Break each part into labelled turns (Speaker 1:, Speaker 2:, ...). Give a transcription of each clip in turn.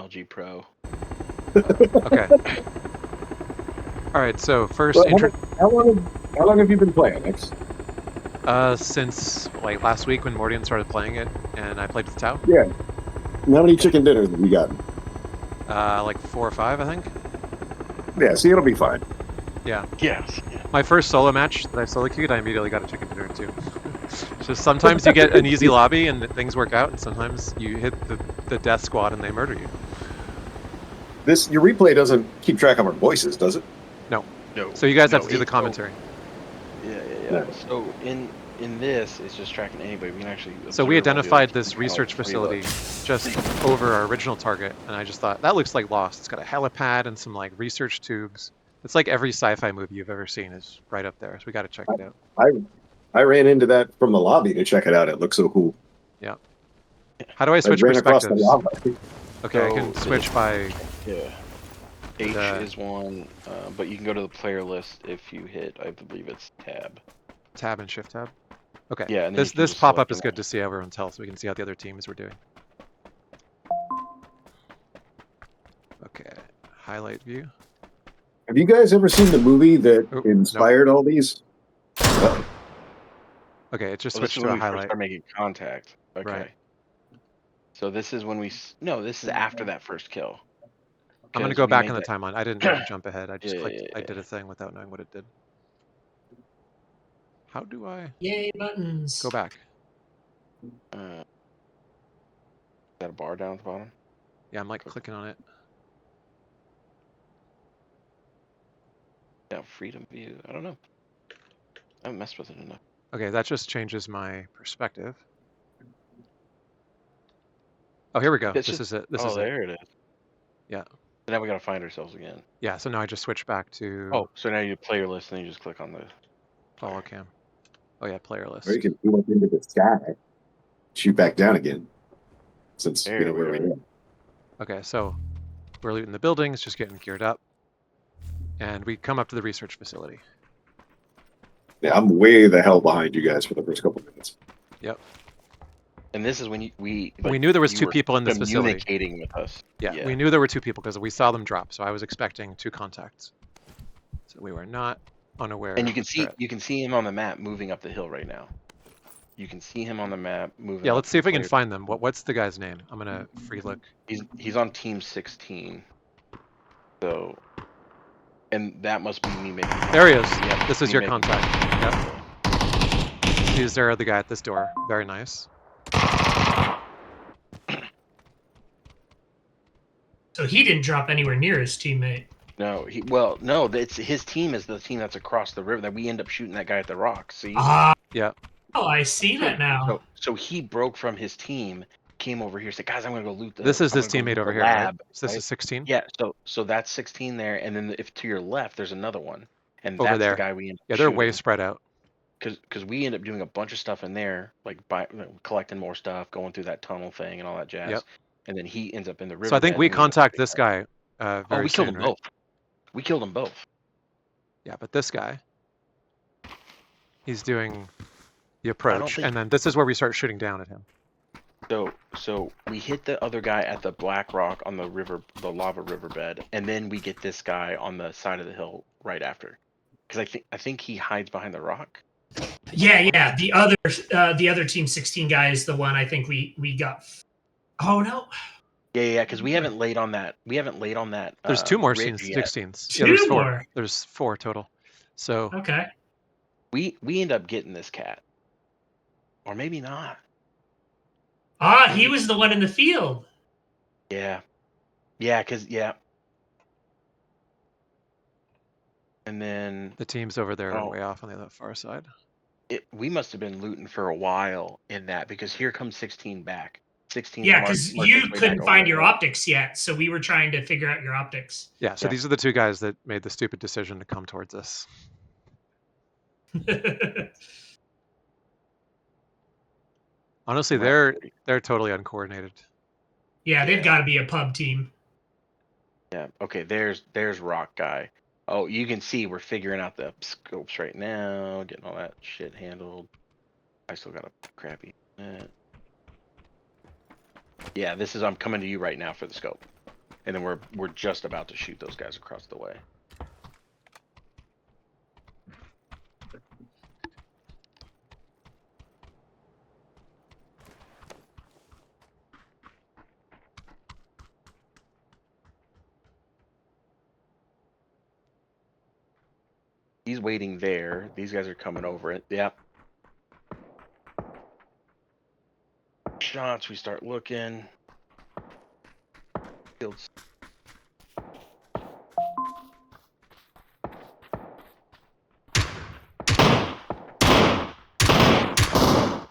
Speaker 1: MLG Pro.
Speaker 2: Okay. All right. So first,
Speaker 3: Well, how long have you been playing, X?
Speaker 2: since like last week when Mordian started playing it, and I played with Tao.
Speaker 3: Yeah. And how many chicken dinners have you gotten?
Speaker 2: Like 4 or 5, I think.
Speaker 3: Yeah, see, it'll be fine.
Speaker 2: Yeah.
Speaker 1: Yes. Yeah.
Speaker 2: My first solo match that I solo queued, I immediately got a chicken dinner too. Just sometimes you get an easy lobby and things work out, and sometimes you hit the death squad and they murder you.
Speaker 3: Your replay doesn't keep track of our voices, does it?
Speaker 2: No.
Speaker 1: No.
Speaker 2: So you guys have to do the commentary.
Speaker 1: Yeah. So in this, it's just tracking anybody. We can actually.
Speaker 2: So we
Speaker 1: observe all the
Speaker 2: identified
Speaker 1: other
Speaker 2: this
Speaker 1: teams,
Speaker 2: research
Speaker 1: like,
Speaker 2: facility
Speaker 1: reload.
Speaker 2: just over our original target, and I just thought that looks like Lost. It's got a helipad and some like research tubes. It's like every sci-fi movie you've ever seen is right up there. So we got to check it out.
Speaker 3: I ran into that from the lobby to check it out. It looks so cool.
Speaker 2: Yeah. How do I switch
Speaker 3: ran across the
Speaker 2: perspectives?
Speaker 3: lava.
Speaker 2: Okay, I can switch by.
Speaker 1: Yeah. H is one, but you can go to the player list if you hit, I believe it's tab.
Speaker 2: Tab and shift tab. Okay.
Speaker 1: Yeah, and then
Speaker 2: This pop-up is good to see how everyone's health, so we can see how the other teams were doing. Okay. Highlight view.
Speaker 3: Have you guys ever seen the movie that inspired all these?
Speaker 2: Okay, it just
Speaker 1: Well,
Speaker 2: switched to a highlight.
Speaker 1: Start making contact. Okay.
Speaker 2: Right.
Speaker 1: So this is when we. No, this is after that first kill.
Speaker 2: I'm gonna go back in the timeline. I didn't mean to jump ahead. I just clicked. I did a thing without knowing what it did. How do I?
Speaker 4: Yay, buttons.
Speaker 2: Go back.
Speaker 1: Is that a bar down at the bottom?
Speaker 2: Yeah, I'm like clicking on it.
Speaker 1: Yeah, freedom view. I don't know. I haven't messed with it enough.
Speaker 2: Okay, that just changes my perspective. Oh, here we go. This is it. This is it.
Speaker 1: There it is.
Speaker 2: Yeah.
Speaker 1: So now we gotta find ourselves again.
Speaker 2: Yeah. So now I just switch back to.
Speaker 1: Oh, so now you player list, and then you just click on the
Speaker 2: follow cam. Oh yeah, player list.
Speaker 3: Or you can go up into the sky, shoot back down again. Since you know where we are.
Speaker 2: Okay, so we're looting the buildings, just getting geared up, and we come up to the research facility.
Speaker 3: Yeah, I'm way the hell behind you guys for the first couple minutes.
Speaker 2: Yep.
Speaker 1: And this is when we
Speaker 2: knew there was 2 people in this facility
Speaker 1: communicating with us.
Speaker 2: Yeah, we knew there were 2 people because we saw them drop. So I was expecting 2 contacts. So we were not unaware.
Speaker 1: And you can see him on the map moving up the hill right now. You can see him on the map moving.
Speaker 2: Yeah, let's see if we can find them. What's the guy's name? I'm gonna free look.
Speaker 1: He's on team 16. So, and that must be me making.
Speaker 2: There he is.
Speaker 1: Yeah,
Speaker 2: this is your contact. Yep. He's there, the guy at this door. Very nice.
Speaker 4: So he didn't drop anywhere near his teammate.
Speaker 1: No, it's his team is the team that's across the river that we end up shooting that guy at the rock. See?
Speaker 2: Yeah.
Speaker 4: Oh, I see that now.
Speaker 1: So he broke from his team, came over here, said, "Guys, I'm gonna go loot the."
Speaker 2: This is this teammate over here, right? So this is 16.
Speaker 1: Yeah. So that's 16 there, and then if to your left, there's another one, and
Speaker 2: over
Speaker 1: that's
Speaker 2: there.
Speaker 1: The guy we end up
Speaker 2: yeah, they're
Speaker 1: shooting.
Speaker 2: way spread out.
Speaker 1: Because we end up doing a bunch of stuff in there, like collecting more stuff, going through that tunnel thing and all that jazz.
Speaker 2: Yep.
Speaker 1: And then he ends up in the river.
Speaker 2: So I think we contact this guy.
Speaker 1: We killed them both. We killed them both.
Speaker 2: Yeah, but this guy, he's doing the approach, and then this is where we start shooting down at him.
Speaker 1: So we hit the other guy at the black rock on the river, the lava riverbed, and then we get this guy on the side of the hill right after. Because I think he hides behind the rock.
Speaker 4: Yeah. The other team 16 guy is the one I think we got. Oh no.
Speaker 1: Yeah. Because we haven't laid on that.
Speaker 2: There's 2 more 16s.
Speaker 4: Yeah,
Speaker 2: there's 4. There's 4 total. So
Speaker 4: okay.
Speaker 1: We end up getting this cat, or maybe not.
Speaker 4: He was the one in the field.
Speaker 1: Yeah. And then
Speaker 2: the team's over there way off on the other far side.
Speaker 1: We must have been looting for a while in that, because here comes 16 back. 16.
Speaker 4: Yeah, because you couldn't find your optics yet, so we were trying to figure out your optics.
Speaker 2: Yeah, so these are the 2 guys that made the stupid decision to come towards us. Honestly, they're totally uncoordinated.
Speaker 4: Yeah, they've got to be a pub team.
Speaker 1: Yeah. Okay. There's Rock Guy. Oh, you can see we're figuring out the scopes right now, getting all that shit handled. I still got a crappy net. Yeah, I'm coming to you right now for the scope. and then we're just about to shoot those guys across the way. He's waiting there. These guys are coming over it. Yep. Shots. We start looking. Fields.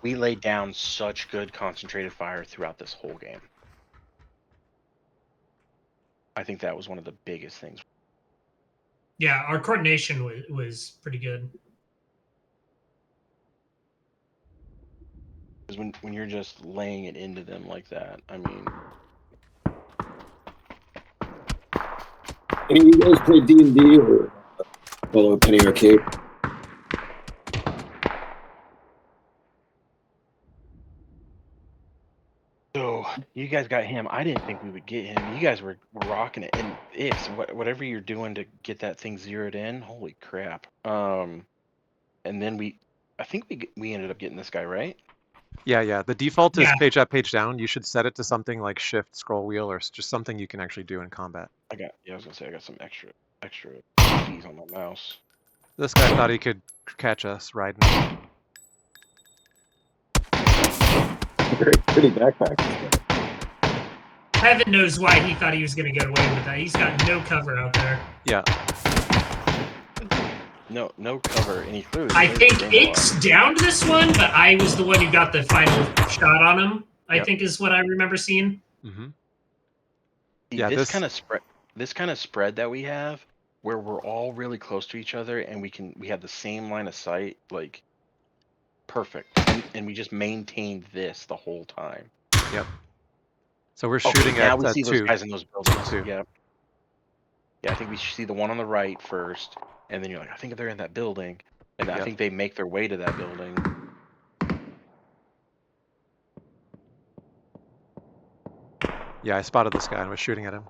Speaker 1: We laid down such good concentrated fire throughout this whole game. I think that was one of the biggest things.
Speaker 4: Yeah, our coordination was pretty good.
Speaker 1: Because when you're just laying it into them like that, I mean,
Speaker 3: Any of you guys play D&D or follow Penny Arcade?
Speaker 1: so you guys got him. I didn't think we would get him. You guys were rocking it, and it's whatever you're doing to get that thing zeroed in. Holy crap! And then I think we ended up getting this guy, right.
Speaker 2: Yeah. The default is
Speaker 4: Yeah.
Speaker 2: page up, page down. You should set it to something like shift, scroll wheel, or just something you can actually do in combat.
Speaker 1: I was gonna say I got some extra keys on my mouse.
Speaker 2: This guy thought he could catch us riding.
Speaker 3: Pretty backpack.
Speaker 4: Heaven knows why he thought he was going to get away with that. He's got no cover out there.
Speaker 2: Yeah.
Speaker 1: No cover, and he clearly.
Speaker 4: I think Ix downed this one, but I was the one who got the final shot on him. I think is what I remember seeing.
Speaker 2: Mm-hmm.
Speaker 1: Yeah, this kind of spread that we have, where we're all really close to each other, and we have the same line of sight, like perfect, and we just maintained this the whole time.
Speaker 2: Yep. So we're shooting
Speaker 1: now
Speaker 2: at
Speaker 1: we see those
Speaker 2: two.
Speaker 1: guys in those buildings.
Speaker 2: Two.
Speaker 1: Yeah. Yeah, I think we see the one on the right first, and then you're like, I think they're in that building, and I think they make their way to that building.
Speaker 2: Yeah, I spotted this guy and was shooting at him.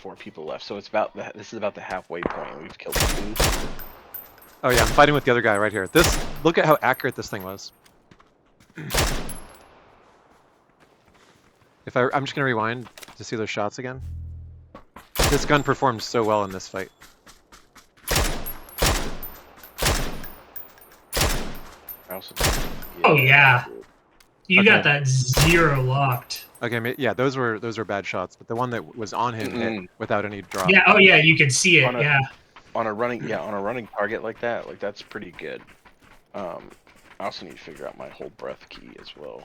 Speaker 1: Four people left, so it's about this is about the halfway point, and we've killed 2.
Speaker 2: Oh yeah, I'm fighting with the other guy right here. Look at how accurate this thing was. I'm just gonna rewind to see those shots again. This gun performed so well in this fight.
Speaker 4: Oh yeah, you got that 0 locked.
Speaker 2: Okay, yeah, those were bad shots, but the one that was on him hit without any drop.
Speaker 4: Yeah, oh yeah, you could see it.
Speaker 1: On a running target like that, like that's pretty good. I also need to figure out my whole breath key as well.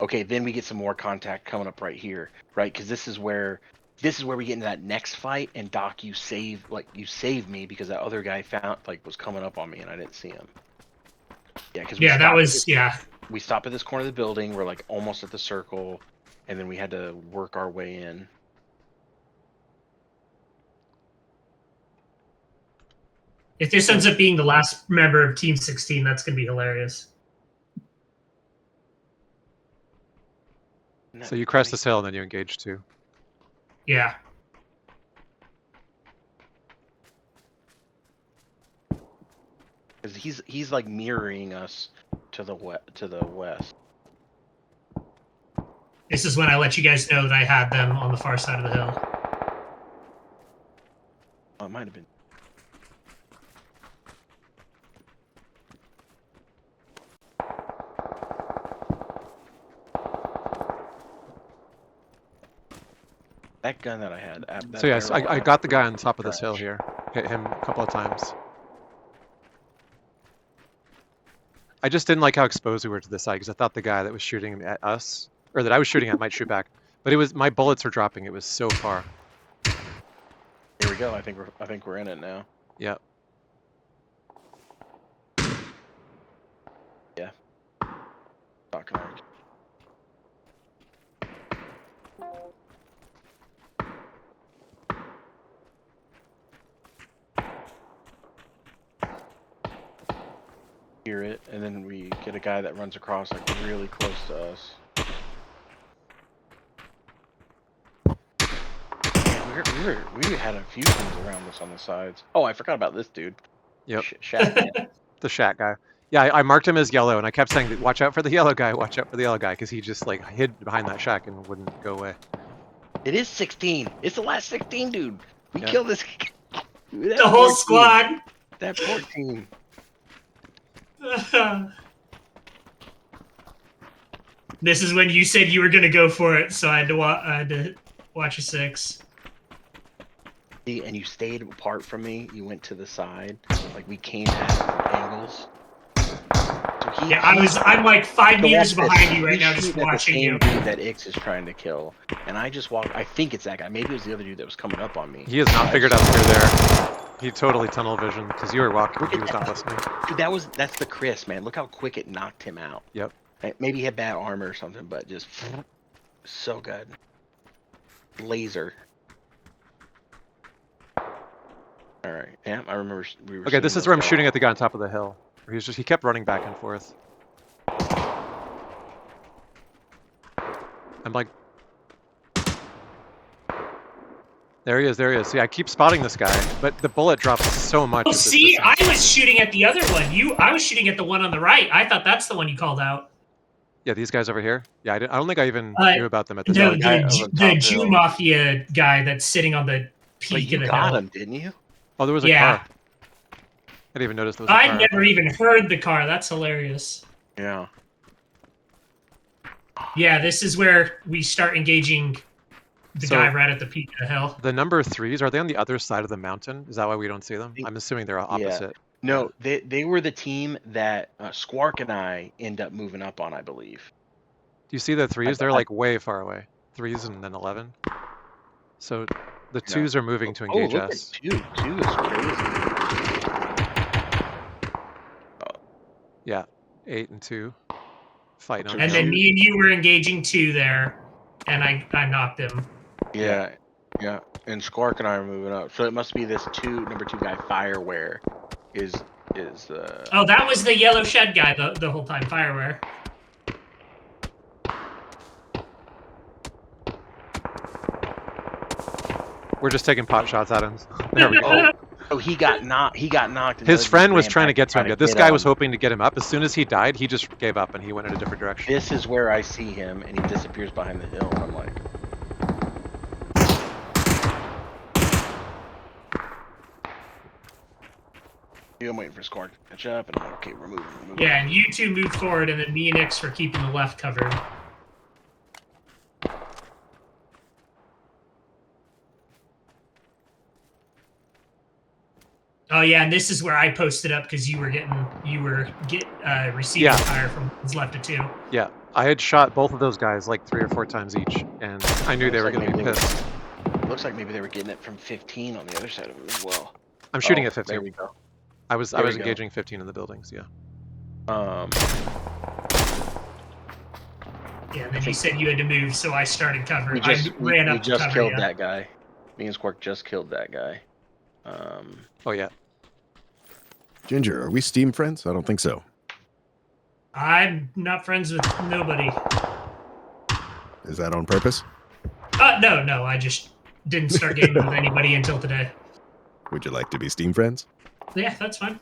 Speaker 1: Okay, then we get some more contact coming up right here, right? Because this is where we get into that next fight, and Doc, you saved me because that other guy was coming up on me and I didn't see him. Yeah, because we stopped at this corner of the building. We're like almost at the circle, and then we had to work our way in.
Speaker 4: If this ends up being the last member of Team 16, that's going to be hilarious.
Speaker 2: So you crest this hill and then you engage too.
Speaker 4: Yeah.
Speaker 1: Because he's like mirroring us to the west.
Speaker 4: This is when I let you guys know that I had them on the far side of the hill.
Speaker 1: Oh, it might have been. That gun that I had.
Speaker 2: So yes, I got the guy on top of this hill here. Hit him a couple of times. I just didn't like how exposed we were to this side because I thought the guy that was shooting at us, or that I was shooting at, might shoot back. But my bullets were dropping. It was so far.
Speaker 1: Here we go. I think we're in it now.
Speaker 2: Yep.
Speaker 1: Yeah. DocGingr. hear it, and then we get a guy that runs across like really close to us. Man, we had a few things around us on the sides. Oh, I forgot about this dude.
Speaker 2: Yep.
Speaker 1: Shat man.
Speaker 2: The Shat guy. Yeah, I marked him as yellow, and I kept saying, "Watch out for the yellow guy! Watch out for the yellow guy!" Because he just like hid behind that shack and wouldn't go away.
Speaker 1: It is 16. It's the last 16, dude. We
Speaker 2: Yeah.
Speaker 1: killed this.
Speaker 4: The whole squad.
Speaker 1: That poor team.
Speaker 4: This is when you said you were gonna go for it, so I had to watch a 6.
Speaker 1: See, and you stayed apart from me. You went to the side. Like we came at angles. So
Speaker 4: Yeah, I'm like 5 meters behind you right now, just
Speaker 1: shooting at
Speaker 4: watching
Speaker 1: the same
Speaker 4: you.
Speaker 1: dude that Ix is trying to kill, and I just walked. I think it's that guy. Maybe it was the other dude that was coming up on me.
Speaker 2: He has not figured out that you're there. He totally tunnel vision because you were walking.
Speaker 1: Look
Speaker 2: He
Speaker 1: at
Speaker 2: was not
Speaker 1: that.
Speaker 2: listening.
Speaker 1: Dude, that's the Chris, man. Look how quick it knocked him out.
Speaker 2: Yep.
Speaker 1: Maybe he had bad armor or something, but just so good. Laser. All right. Yeah, I remember we were.
Speaker 2: Okay, this is where I'm shooting at the guy on top of the hill. Where he kept running back and forth. I'm like, there he is, there he is. See, I keep spotting this guy, but the bullet drops so much.
Speaker 4: Oh,
Speaker 2: at this
Speaker 4: see, I
Speaker 2: distance.
Speaker 4: was shooting at the other one. I was shooting at the one on the right. I thought that's the one you called out.
Speaker 2: Yeah, these guys over here. Yeah, I don't think I even knew about them at this
Speaker 4: No,
Speaker 2: point.
Speaker 4: the Jew Mafia guy that's sitting on the peak
Speaker 1: But
Speaker 4: of
Speaker 1: you
Speaker 4: the
Speaker 1: got
Speaker 4: hill.
Speaker 1: him, didn't you?
Speaker 2: Oh, there was a
Speaker 4: Yeah.
Speaker 2: car. I didn't even notice there was a car.
Speaker 4: I never even heard the car. That's hilarious.
Speaker 1: Yeah.
Speaker 4: Yeah, this is where we start engaging the
Speaker 2: So-
Speaker 4: guy right at the peak of the hill.
Speaker 2: The number 3s, are they on the other side of the mountain? Is that why we don't see them?
Speaker 1: think-
Speaker 2: I'm assuming they're opposite.
Speaker 1: No, they were the team that Skwaark and I end up moving up on, I believe.
Speaker 2: Do you see the 3s? They're
Speaker 1: I-
Speaker 2: like way far away. 3s and then 11. So the 2s are moving to engage
Speaker 1: look
Speaker 2: us.
Speaker 1: at two. 2 is crazy.
Speaker 2: Yeah, 8 and 2. Fighting on
Speaker 1: And
Speaker 4: And
Speaker 2: the hill.
Speaker 4: then me and you were engaging 2 there, and I knocked him.
Speaker 1: Yeah. And Skwaark and I are moving up. So it must be this number 2 guy, Fireware, is
Speaker 4: Oh, that was the yellow shed guy the whole time, Fireware.
Speaker 2: We're just taking pot shots at him. There we go.
Speaker 1: Oh, he got knocked. and
Speaker 2: His
Speaker 1: the other
Speaker 2: friend
Speaker 1: dude
Speaker 2: was
Speaker 1: ran
Speaker 2: trying to
Speaker 1: back
Speaker 2: get to him. Yeah, this
Speaker 1: get
Speaker 2: guy was
Speaker 1: him.
Speaker 2: hoping to get him up. As soon as he died, he just gave up and he went in a different direction.
Speaker 1: This is where I see him, and he disappears behind the hill. And I'm like, I'm waiting for Skwaark to catch up, and I'm like, okay, we're moving.
Speaker 4: Yeah, and you 2 moved forward, and then me and Ix were keeping the left covered. Oh yeah, and this is where I posted up because you were receiving
Speaker 2: Yeah.
Speaker 4: fire from his left of 2.
Speaker 2: Yeah, I had shot both of those guys like 3 or 4 times each, and I knew they were going to be pissed.
Speaker 1: Looks like maybe they were getting it from 15 on the other side of it as well.
Speaker 2: I'm shooting
Speaker 1: Oh,
Speaker 2: at 15.
Speaker 1: There we go.
Speaker 2: I was
Speaker 1: There we go.
Speaker 2: engaging 15 in the buildings. Yeah.
Speaker 4: Yeah, and then you said you had to move, so I started covering.
Speaker 1: We
Speaker 4: I ran
Speaker 1: we
Speaker 4: up to
Speaker 1: just
Speaker 4: cover
Speaker 1: killed
Speaker 4: you.
Speaker 1: that guy. Me and Skwaark just killed that guy.
Speaker 2: Oh yeah.
Speaker 5: Ginger, are we Steam friends? I don't think so.
Speaker 4: I'm not friends with nobody.
Speaker 5: Is that on purpose?
Speaker 4: No, I just didn't start gaming with anybody until today.
Speaker 5: Would you like to be Steam friends?
Speaker 4: Yeah, that's fine.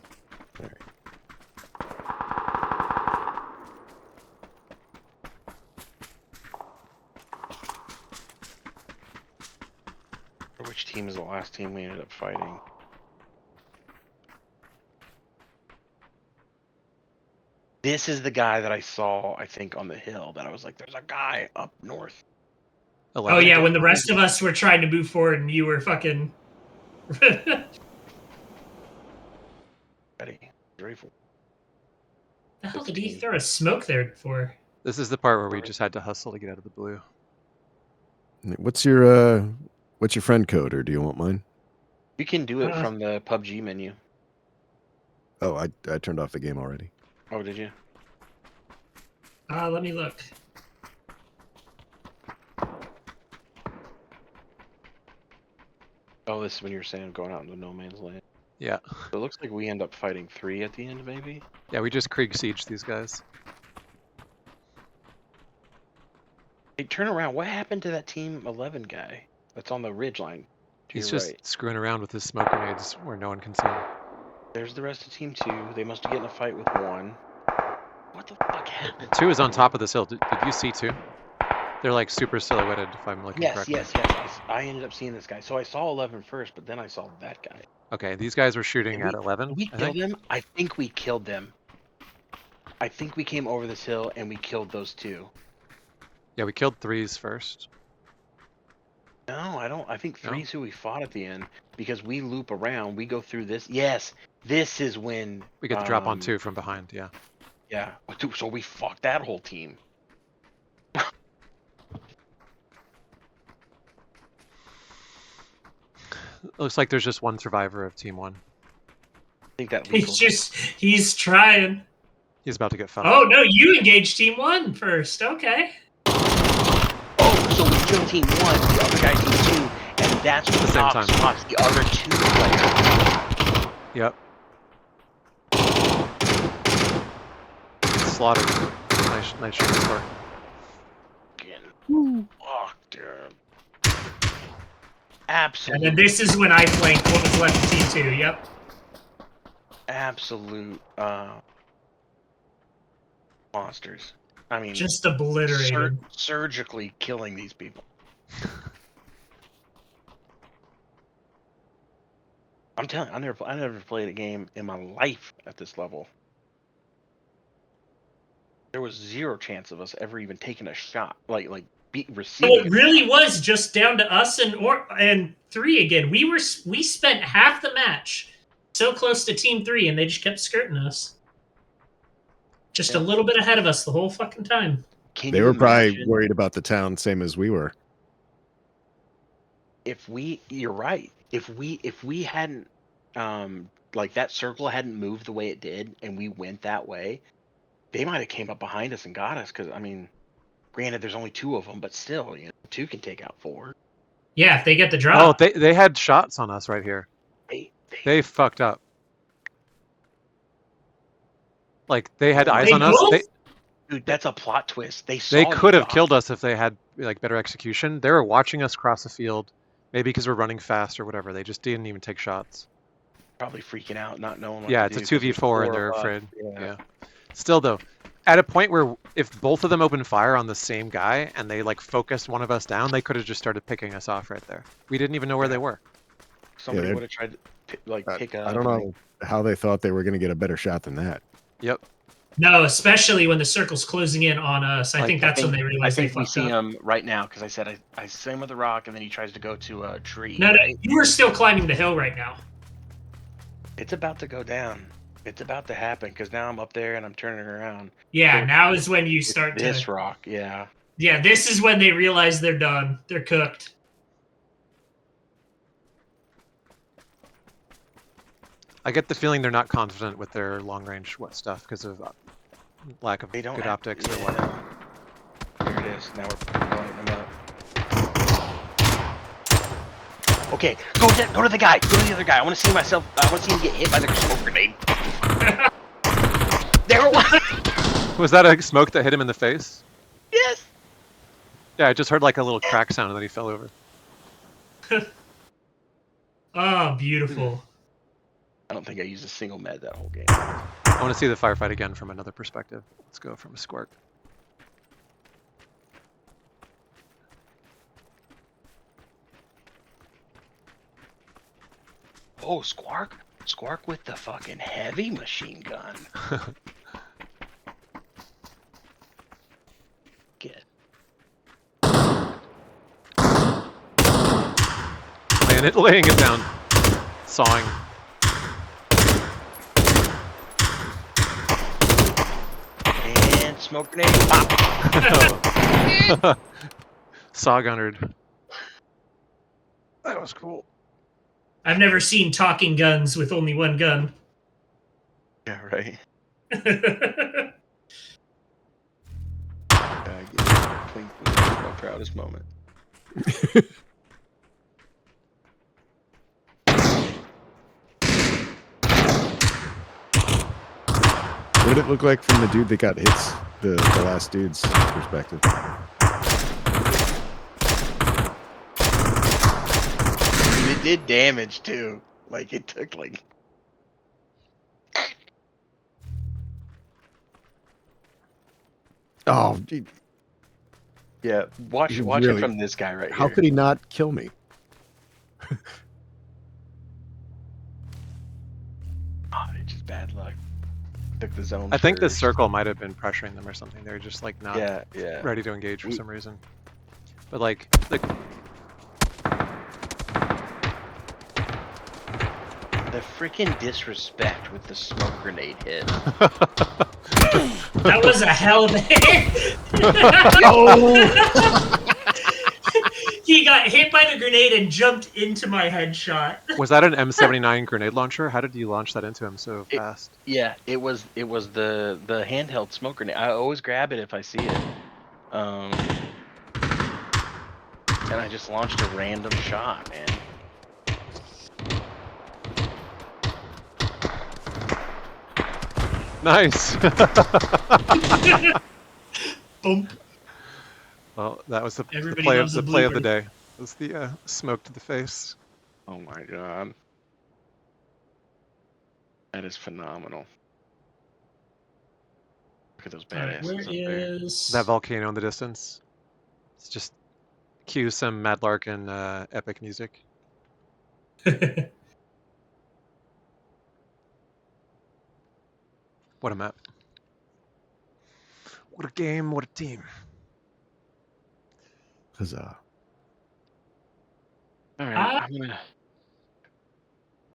Speaker 1: Which team is the last team we ended up fighting? This is the guy that I saw, I think, on the hill that I was like, there's a guy up north.
Speaker 2: 11.
Speaker 4: Oh yeah, when the rest of us were trying to move forward and you were fucking.
Speaker 1: Ready for
Speaker 4: The hell did he throw a smoke there for?
Speaker 2: This is the part where we just had to hustle to get out of the blue.
Speaker 5: What's your friend code, or do you want mine?
Speaker 1: You can do it
Speaker 4: Uh,
Speaker 1: from the PUBG menu.
Speaker 5: Oh, I turned off the game already.
Speaker 1: Oh, did you?
Speaker 4: Let me look.
Speaker 1: Oh, this is when you were saying going out into no man's land.
Speaker 2: Yeah.
Speaker 1: So it looks like we end up fighting 3 at the end, maybe.
Speaker 2: Yeah, we just Krieg siege these guys.
Speaker 1: Hey, turn around. What happened to that team 11 guy that's on the ridge line? To
Speaker 2: He's
Speaker 1: your
Speaker 2: just
Speaker 1: right.
Speaker 2: screwing around with his smoke grenades where no one can see him.
Speaker 1: There's the rest of team 2. They must get in a fight with 1. What the fuck happened?
Speaker 2: 2 is on top of this hill. Did you see 2? They're like super silhouetted, if I'm looking
Speaker 1: Yes,
Speaker 2: correctly.
Speaker 1: yes, yes. I ended up seeing this guy. So I saw 11 first, but then I saw that guy.
Speaker 2: Okay, these guys were shooting
Speaker 1: Did
Speaker 2: at 11.
Speaker 1: Did we
Speaker 2: I
Speaker 1: kill
Speaker 2: think.
Speaker 1: them? I think we killed them. I think we came over this hill and we killed those 2.
Speaker 2: Yeah, we killed 3s first.
Speaker 1: No, I don't. I think
Speaker 2: No?
Speaker 1: 3's who we fought at the end because we loop around. We go through this. Yes, this is when
Speaker 2: We get the drop on 2 from behind. Yeah.
Speaker 1: Yeah. So we fucked that whole team.
Speaker 2: Looks like there's just one survivor of Team 1.
Speaker 1: I think that lethal-
Speaker 4: He's trying.
Speaker 2: He's about to get fucked.
Speaker 4: Oh no, you engaged team 1 first. Okay.
Speaker 1: Oh, so we killed team 1, the other guy team 2, and that's
Speaker 2: At the
Speaker 1: what
Speaker 2: same
Speaker 1: Doc
Speaker 2: time.
Speaker 1: spots the other 2 players.
Speaker 2: Yep. Slaughtered. Nice shot report.
Speaker 1: Fucked him.
Speaker 4: And
Speaker 1: Absolute.
Speaker 4: then this is when I flanked what was left of team 2. Yep.
Speaker 1: Absolute monsters. I mean,
Speaker 4: Just obliterated.
Speaker 1: surgically killing these people. I'm telling you, I never played a game in my life at this level. There was 0 chance of us ever even taking a shot, like
Speaker 4: So
Speaker 1: receiving.
Speaker 4: it really was just down to us and 3 again. We spent half the match so close to team 3, and they just kept skirting us. Just a little bit ahead of us the whole fucking time.
Speaker 1: Can
Speaker 5: They
Speaker 1: you
Speaker 5: were probably
Speaker 1: imagine
Speaker 5: worried about the town, same as we were.
Speaker 1: You're right. If we hadn't, like that circle hadn't moved the way it did, and we went that way, they might have came up behind us and got us. Because I mean, granted, there's only 2 of them, but still, 2 can take out 4.
Speaker 4: Yeah, if they get the
Speaker 2: Oh,
Speaker 4: drop.
Speaker 2: they had shots on us right here. They fucked up. Like they had eyes
Speaker 4: They
Speaker 2: on us.
Speaker 4: both?
Speaker 1: Dude, that's a plot twist. They
Speaker 2: They
Speaker 1: saw
Speaker 2: could
Speaker 1: you,
Speaker 2: have
Speaker 1: Doc.
Speaker 2: killed us if they had like better execution. They were watching us cross the field, maybe because we're running fast or whatever. They just didn't even take shots.
Speaker 1: Probably freaking out, not knowing what
Speaker 2: Yeah,
Speaker 1: to
Speaker 2: it's a
Speaker 1: do, 'cause there's
Speaker 2: 2v4 and
Speaker 1: 4
Speaker 2: they're
Speaker 1: of us.
Speaker 2: afraid.
Speaker 1: Yeah.
Speaker 2: Yeah. Still though, at a point where if both of them opened fire on the same guy and they like focused one of us down, they could have just started picking us off right there. We didn't even know where they were.
Speaker 1: Somebody
Speaker 5: they're-
Speaker 1: would have tried to pick up.
Speaker 5: I don't know how they thought they were going to get a better shot than that.
Speaker 2: Yep.
Speaker 4: No, especially when the circle's closing in on us. I think that's when they
Speaker 1: I
Speaker 4: realized they
Speaker 1: think we
Speaker 4: fucked
Speaker 1: see
Speaker 4: up.
Speaker 1: him right now because I said I see him with the rock, and then he tries to go to a tree.
Speaker 4: No,
Speaker 1: right?
Speaker 4: you were still climbing the hill right now.
Speaker 1: It's about to go down. It's about to happen because now I'm up there and I'm turning around.
Speaker 4: Yeah,
Speaker 1: So
Speaker 4: now is when you
Speaker 1: it's
Speaker 4: start
Speaker 1: this
Speaker 4: to.
Speaker 1: rock. Yeah.
Speaker 4: Yeah, this is when they realize they're done. They're cooked.
Speaker 2: I get the feeling they're not confident with their long range stuff because of lack of
Speaker 1: They don't
Speaker 2: good
Speaker 1: have-
Speaker 2: optics or
Speaker 1: yeah.
Speaker 2: what.
Speaker 1: There it is. Now we're lighting them up. Okay, go to the guy. Go to the other guy. I want to see myself. I want to see him get hit by the smoke grenade. There it was.
Speaker 2: Was that a smoke that hit him in the face?
Speaker 1: Yes.
Speaker 2: Yeah, I just heard like a little crack sound and then he fell over.
Speaker 4: Oh, beautiful.
Speaker 1: I don't think I used a single med that whole game.
Speaker 2: I want to see the firefight again from another perspective. Let's go from Skwaark.
Speaker 1: Oh, Skwaark. Skwaark with the fucking heavy machine gun. Get.
Speaker 2: Laying it down. Sawing.
Speaker 1: And smoke grenade. Pop.
Speaker 2: Saw gunnered. That was cool.
Speaker 4: I've never seen talking guns with only one gun.
Speaker 1: Yeah, right. I get it. My proudest moment.
Speaker 5: What did it look like from the dude that got hits? The last dude's perspective.
Speaker 1: It did damage too. Like it took like.
Speaker 5: Oh, dude,
Speaker 1: Yeah, watch
Speaker 5: You
Speaker 1: it
Speaker 5: really-
Speaker 1: from this guy right
Speaker 5: how
Speaker 1: here.
Speaker 5: could he not kill me?
Speaker 1: Oh, it's just bad luck. Took the zone.
Speaker 2: I think this
Speaker 1: first.
Speaker 2: circle might have been pressuring them or something. They're just like not
Speaker 1: Yeah.
Speaker 2: ready to engage for
Speaker 1: We-
Speaker 2: some reason. But like,
Speaker 1: The freaking disrespect with the smoke grenade hit.
Speaker 4: That was a hell of a hit. He got hit by the grenade and jumped into my headshot.
Speaker 2: was that an M79 grenade launcher? How did you launch that into him so fast?
Speaker 1: Yeah, it was the handheld smoke grenade. I always grab it if I see it. And I just launched a random shot, man.
Speaker 2: Nice.
Speaker 4: Boom.
Speaker 2: Well, that was the
Speaker 4: Everybody
Speaker 2: play
Speaker 4: loves
Speaker 2: of
Speaker 4: a
Speaker 2: the play of the
Speaker 4: blooper.
Speaker 2: day. Was the smoke to the face.
Speaker 1: Oh my god. That is phenomenal. Look at those
Speaker 4: Alright, where
Speaker 1: badasses up there.
Speaker 4: is
Speaker 2: That volcano in the distance. It's just cue some Mad Larkin epic music. What a map. What a game, what a team.
Speaker 5: Huzzah.
Speaker 1: All right, I'm gonna